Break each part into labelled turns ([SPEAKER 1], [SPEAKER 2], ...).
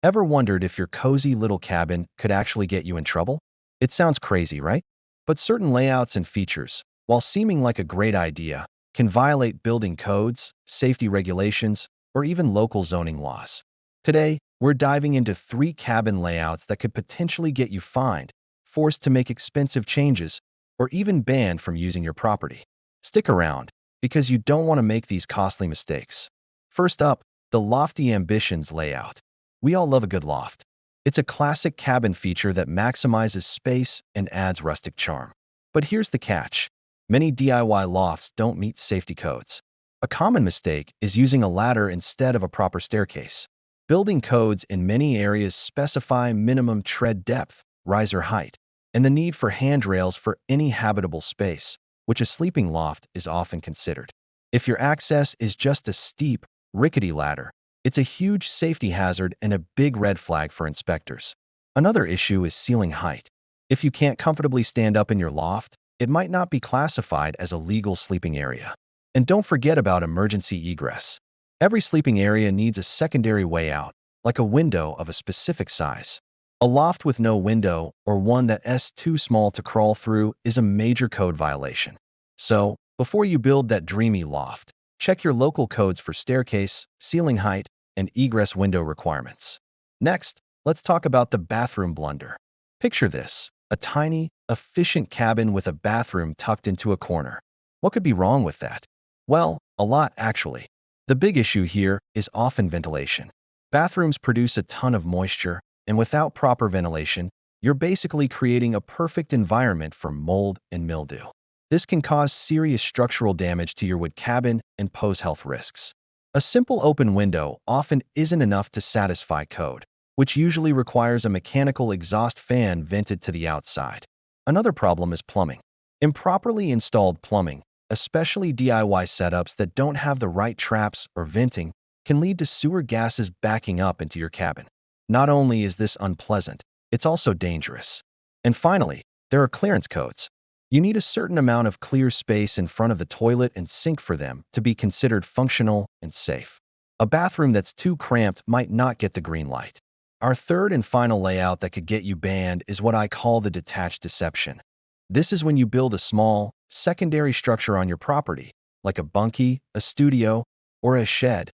[SPEAKER 1] Ever wondered if your cozy little cabin could actually get you in trouble? It sounds crazy, right? But certain layouts and features, while seeming like a great idea, can violate building codes, safety regulations, or even local zoning laws. Today, we're diving into 3 cabin layouts that could potentially get you fined, forced to make expensive changes, or even banned from using your property. Stick around, because you don't want to make these costly mistakes. First up, the Lofty Ambitions layout. We all love a good loft. It's a classic cabin feature that maximizes space and adds rustic charm. But here's the catch. Many DIY lofts don't meet safety codes. A common mistake is using a ladder instead of a proper staircase. Building codes in many areas specify minimum tread depth, riser height, and the need for handrails for any habitable space, which a sleeping loft is often considered. If your access is just a steep, rickety ladder, it's a huge safety hazard and a big red flag for inspectors. Another issue is ceiling height. If you can't comfortably stand up in your loft, it might not be classified as a legal sleeping area. And don't forget about emergency egress. Every sleeping area needs a secondary way out, like a window of a specific size. A loft with no window or one that's too small to crawl through is a major code violation. So, before you build that dreamy loft, check your local codes for staircase, ceiling height, and egress window requirements. Next, let's talk about the bathroom blunder. Picture this, a tiny, efficient cabin with a bathroom tucked into a corner. What could be wrong with that? Well, a lot actually. The big issue here is often ventilation. Bathrooms produce a ton of moisture, and without proper ventilation, you're basically creating a perfect environment for mold and mildew. This can cause serious structural damage to your wood cabin and pose health risks. A simple open window often isn't enough to satisfy code, which usually requires a mechanical exhaust fan vented to the outside. Another problem is plumbing. Improperly installed plumbing, especially DIY setups that don't have the right traps or venting, can lead to sewer gases backing up into your cabin. Not only is this unpleasant, it's also dangerous. And finally, there are clearance codes. You need a certain amount of clear space in front of the toilet and sink for them to be considered functional and safe. A bathroom that's too cramped might not get the green light. Our third and final layout that could get you banned is what I call the detached deception. This is when you build a small, secondary structure on your property, like a bunkie, a studio, or a shed,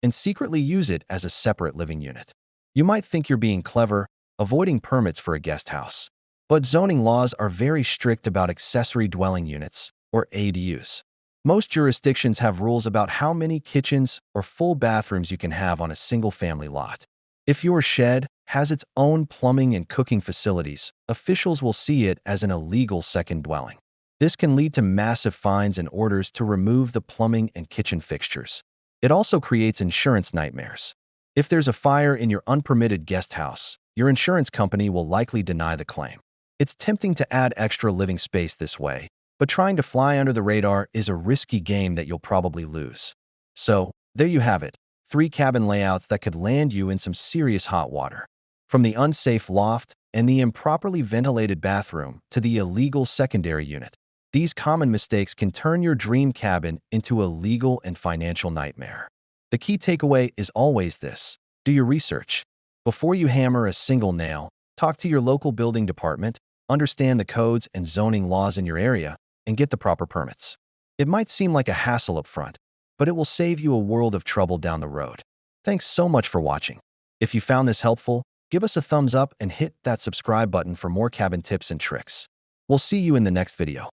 [SPEAKER 1] and secretly use it as a separate living unit. You might think you're being clever, avoiding permits for a guest house. But zoning laws are very strict about accessory dwelling units, or ADUs. Most jurisdictions have rules about how many kitchens or full bathrooms you can have on a single-family lot. If your shed has its own plumbing and cooking facilities, officials will see it as an illegal second dwelling. This can lead to massive fines and orders to remove the plumbing and kitchen fixtures. It also creates insurance nightmares. If there's a fire in your unpermitted guest house, your insurance company will likely deny the claim. It's tempting to add extra living space this way, but trying to fly under the radar is a risky game that you'll probably lose. So, there you have it, 3 cabin layouts that could land you in some serious hot water. From the unsafe loft and the improperly ventilated bathroom to the illegal secondary unit, these common mistakes can turn your dream cabin into a legal and financial nightmare. The key takeaway is always this: do your research. Before you hammer a single nail, talk to your local building department, understand the codes and zoning laws in your area, and get the proper permits. It might seem like a hassle up front, but it will save you a world of trouble down the road. Thanks so much for watching. If you found this helpful, give us a thumbs up and hit that subscribe button for more cabin tips and tricks. We'll see you in the next video.